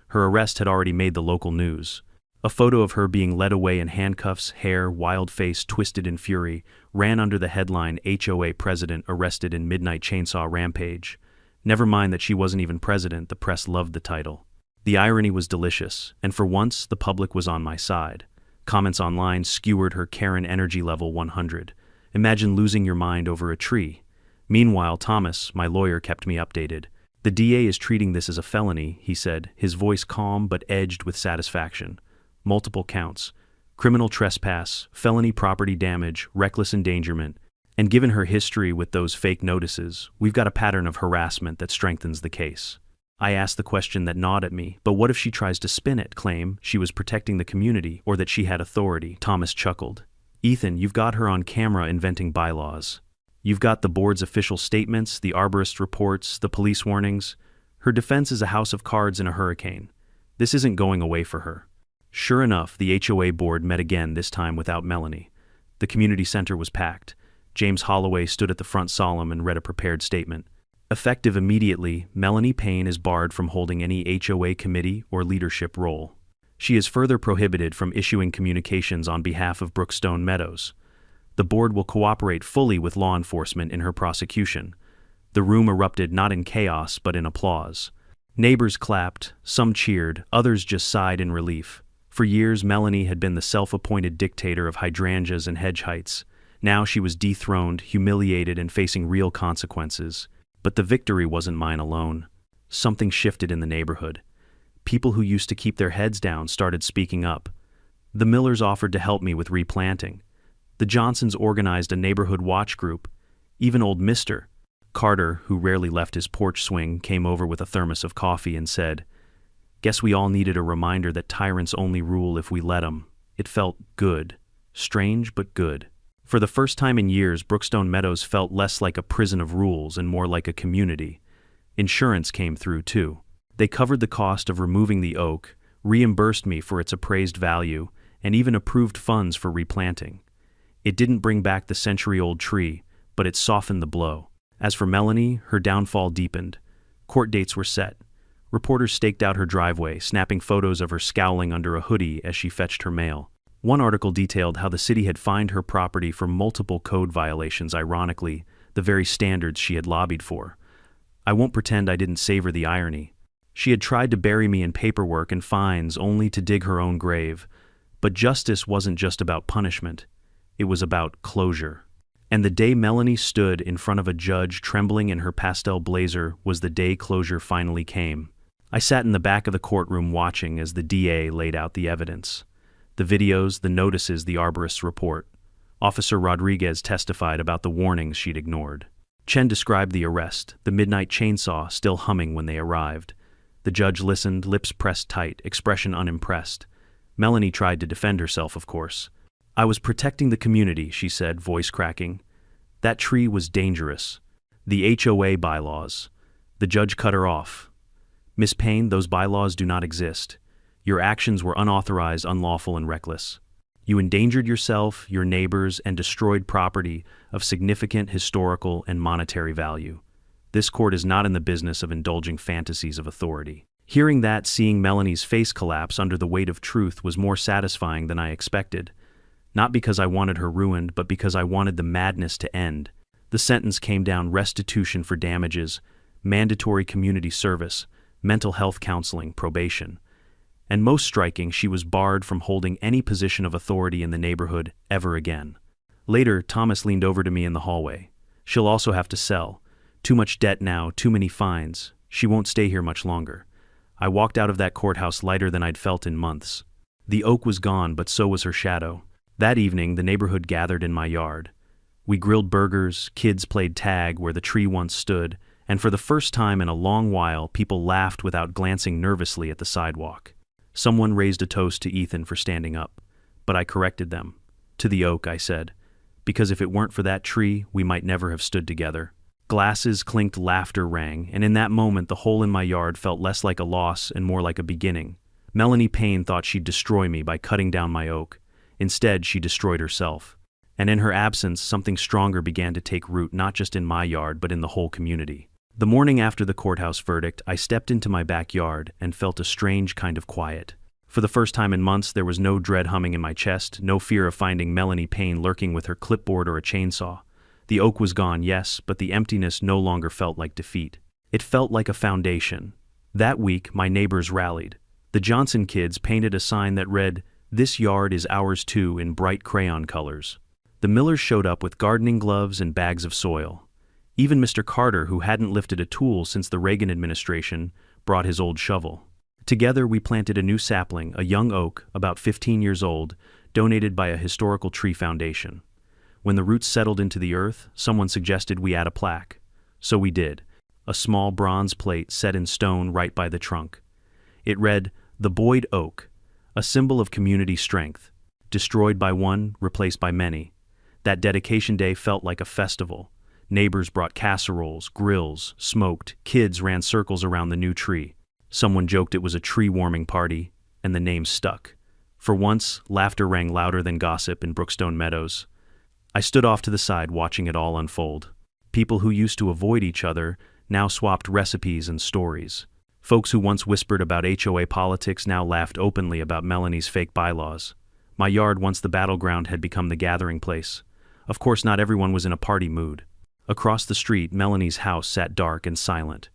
Her arrest had already made the local news. A photo of her being led away in handcuffs, hair, wild face twisted in fury, ran under the headline HOA president arrested in midnight chainsaw rampage. Never mind that she wasn't even president, the press loved the title. The irony was delicious, and for once the public was on my side. Comments online skewered her Karen energy level 100. Imagine losing your mind over a tree. Meanwhile, Thomas, my lawyer, kept me updated. "The DA is treating this as a felony," he said, his voice calm but edged with satisfaction. "Multiple counts: criminal trespass, felony property damage, reckless endangerment. And given her history with those fake notices, we've got a pattern of harassment that strengthens the case." I asked the question that gnawed at me, but what if she tries to spin it, claim she was protecting the community or that she had authority? Thomas chuckled. "Ethan, you've got her on camera inventing bylaws. You've got the board's official statements, the arborist reports, the police warnings. Her defense is a house of cards in a hurricane. This isn't going away for her." Sure enough, the HOA board met again, this time without Melanie. The community center was packed. James Holloway stood at the front solemn and read a prepared statement. Effective immediately, Melanie Payne is barred from holding any HOA committee or leadership role. She is further prohibited from issuing communications on behalf of Brookstone Meadows. The board will cooperate fully with law enforcement in her prosecution. The room erupted not in chaos but in applause. Neighbors clapped, some cheered, others just sighed in relief. For years, Melanie had been the self-appointed dictator of hydrangeas and hedge heights. Now she was dethroned, humiliated, and facing real consequences. But the victory wasn't mine alone. Something shifted in the neighborhood. People who used to keep their heads down started speaking up. The Millers offered to help me with replanting. The Johnsons organized a neighborhood watch group. Even old Mr. Carter, who rarely left his porch swing, came over with a thermos of coffee and said, "Guess we all needed a reminder that tyrants only rule if we let 'em." It felt good. Strange, but good. For the first time in years, Brookstone Meadows felt less like a prison of rules and more like a community. Insurance came through, too. They covered the cost of removing the oak, reimbursed me for its appraised value, and even approved funds for replanting. It didn't bring back the century-old tree, but it softened the blow. As for Melanie, her downfall deepened. Court dates were set. Reporters staked out her driveway, snapping photos of her scowling under a hoodie as she fetched her mail. One article detailed how the city had fined her property for multiple code violations, ironically, the very standards she had lobbied for. I won't pretend I didn't savor the irony. She had tried to bury me in paperwork and fines only to dig her own grave. But justice wasn't just about punishment. It was about closure. And the day Melanie stood in front of a judge trembling in her pastel blazer was the day closure finally came. I sat in the back of the courtroom watching as the DA laid out the evidence. The videos, the notices, the arborist's report. Officer Rodriguez testified about the warnings she'd ignored. Chen described the arrest, the midnight chainsaw still humming when they arrived. The judge listened, lips pressed tight, expression unimpressed. Melanie tried to defend herself, of course. "I was protecting the community," she said, voice cracking. "That tree was dangerous. The HOA bylaws." The judge cut her off. "Miss Payne, those bylaws do not exist. Your actions were unauthorized, unlawful, and reckless. You endangered yourself, your neighbors, and destroyed property of significant historical and monetary value. This court is not in the business of indulging fantasies of authority." Hearing that, seeing Melanie's face collapse under the weight of truth was more satisfying than I expected. Not because I wanted her ruined, but because I wanted the madness to end. The sentence came down: restitution for damages, mandatory community service, mental health counseling, probation. And most striking, she was barred from holding any position of authority in the neighborhood ever again. Later, Thomas leaned over to me in the hallway. "She'll also have to sell. Too much debt now, too many fines. She won't stay here much longer." I walked out of that courthouse lighter than I'd felt in months. The oak was gone, but so was her shadow. That evening, the neighborhood gathered in my yard. We grilled burgers, kids played tag where the tree once stood, and for the first time in a long while, people laughed without glancing nervously at the sidewalk. Someone raised a toast to Ethan for standing up, but I corrected them. To the oak, I said, because if it weren't for that tree, we might never have stood together. Glasses clinked, laughter rang, and in that moment the hole in my yard felt less like a loss and more like a beginning. Melanie Payne thought she'd destroy me by cutting down my oak. Instead, she destroyed herself. And in her absence, something stronger began to take root, not just in my yard, but in the whole community. The morning after the courthouse verdict, I stepped into my backyard and felt a strange kind of quiet. For the first time in months, there was no dread humming in my chest, no fear of finding Melanie Payne lurking with her clipboard or a chainsaw. The oak was gone, yes, but the emptiness no longer felt like defeat. It felt like a foundation. That week, my neighbors rallied. The Johnson kids painted a sign that read, "This yard is ours too," in bright crayon colors. The Millers showed up with gardening gloves and bags of soil. Even Mr. Carter, who hadn't lifted a tool since the Reagan administration, brought his old shovel. Together we planted a new sapling, a young oak, about 15 years old, donated by a historical tree foundation. When the roots settled into the earth, someone suggested we add a plaque. So we did, a small bronze plate set in stone right by the trunk. It read, "The Boyd Oak," a symbol of community strength. Destroyed by one, replaced by many. That dedication day felt like a festival. Neighbors brought casseroles, grills, smoked, kids ran circles around the new tree. Someone joked it was a tree-warming party, and the name stuck. For once, laughter rang louder than gossip in Brookstone Meadows. I stood off to the side watching it all unfold. People who used to avoid each other now swapped recipes and stories. Folks who once whispered about HOA politics now laughed openly about Melanie's fake bylaws. My yard, once the battleground, had become the gathering place. Of course, not everyone was in a party mood. Across the street, Melanie's house sat dark and silent.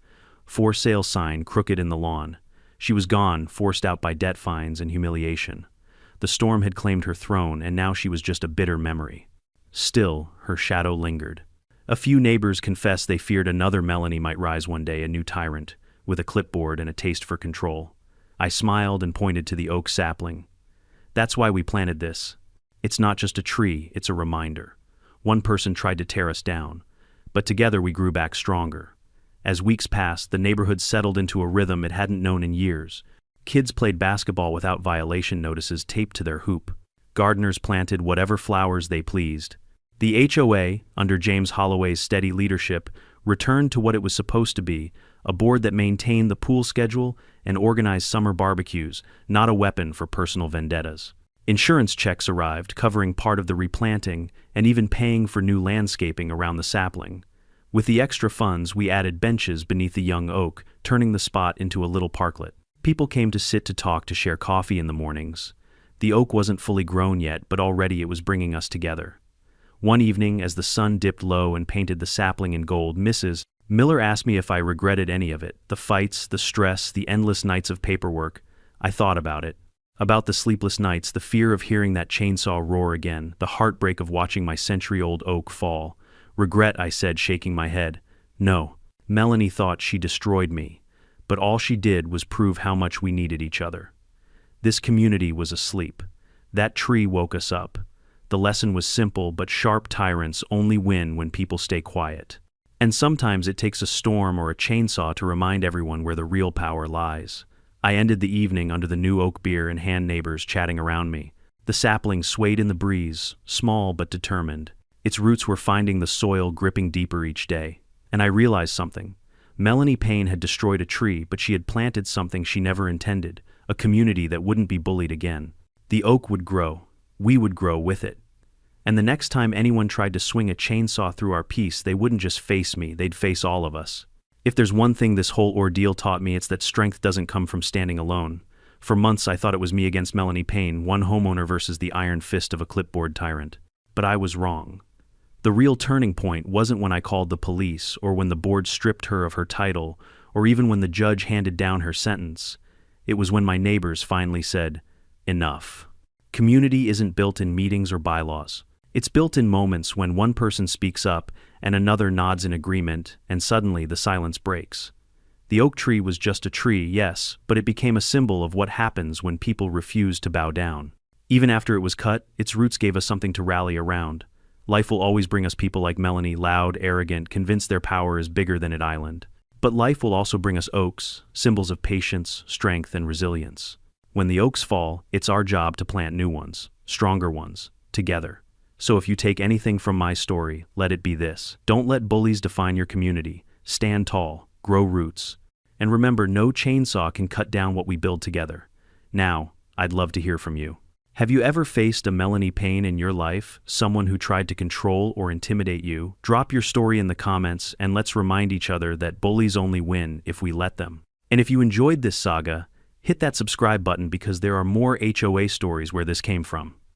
For sale sign crooked in the lawn. She was gone, forced out by debt fines and humiliation. The storm had claimed her throne, and now she was just a bitter memory. Still, her shadow lingered. A few neighbors confessed they feared another Melanie might rise one day, a new tyrant, with a clipboard and a taste for control. I smiled and pointed to the oak sapling. That's why we planted this. It's not just a tree, it's a reminder. One person tried to tear us down, but together we grew back stronger. As weeks passed, the neighborhood settled into a rhythm it hadn't known in years. Kids played basketball without violation notices taped to their hoop. Gardeners planted whatever flowers they pleased. The HOA, under James Holloway's steady leadership, returned to what it was supposed to be, a board that maintained the pool schedule and organized summer barbecues, not a weapon for personal vendettas. Insurance checks arrived, covering part of the replanting and even paying for new landscaping around the sapling. With the extra funds, we added benches beneath the young oak, turning the spot into a little parklet. People came to sit to talk, to share coffee in the mornings. The oak wasn't fully grown yet, but already it was bringing us together. One evening, as the sun dipped low and painted the sapling in gold, Mrs. Miller asked me if I regretted any of it. The fights, the stress, the endless nights of paperwork. I thought about it. About the sleepless nights, the fear of hearing that chainsaw roar again, the heartbreak of watching my century-old oak fall. Regret, I said, shaking my head. No. Melanie thought she destroyed me, but all she did was prove how much we needed each other. This community was asleep. That tree woke us up. The lesson was simple, but sharp tyrants only win when people stay quiet. And sometimes it takes a storm or a chainsaw to remind everyone where the real power lies. I ended the evening under the new oak beer and hand neighbors chatting around me. The sapling swayed in the breeze, small but determined. Its roots were finding the soil, gripping deeper each day. And I realized something. Melanie Payne had destroyed a tree, but she had planted something she never intended, a community that wouldn't be bullied again. The oak would grow. We would grow with it. And the next time anyone tried to swing a chainsaw through our peace, they wouldn't just face me, they'd face all of us. If there's one thing this whole ordeal taught me, it's that strength doesn't come from standing alone. For months I thought it was me against Melanie Payne, one homeowner versus the iron fist of a clipboard tyrant. But I was wrong. The real turning point wasn't when I called the police, or when the board stripped her of her title, or even when the judge handed down her sentence. It was when my neighbors finally said, "Enough." Community isn't built in meetings or bylaws. It's built in moments when one person speaks up and another nods in agreement, and suddenly the silence breaks. The oak tree was just a tree, yes, but it became a symbol of what happens when people refuse to bow down. Even after it was cut, its roots gave us something to rally around. Life will always bring us people like Melanie, loud, arrogant, convinced their power is bigger than an island. But life will also bring us oaks, symbols of patience, strength, and resilience. When the oaks fall, it's our job to plant new ones, stronger ones, together. So if you take anything from my story, let it be this. Don't let bullies define your community. Stand tall, grow roots. And remember, no chainsaw can cut down what we build together. Now, I'd love to hear from you. Have you ever faced a Melanie Payne in your life, someone who tried to control or intimidate you? Drop your story in the comments and let's remind each other that bullies only win if we let them. And if you enjoyed this saga, hit that subscribe button because there are more HOA stories where this came from.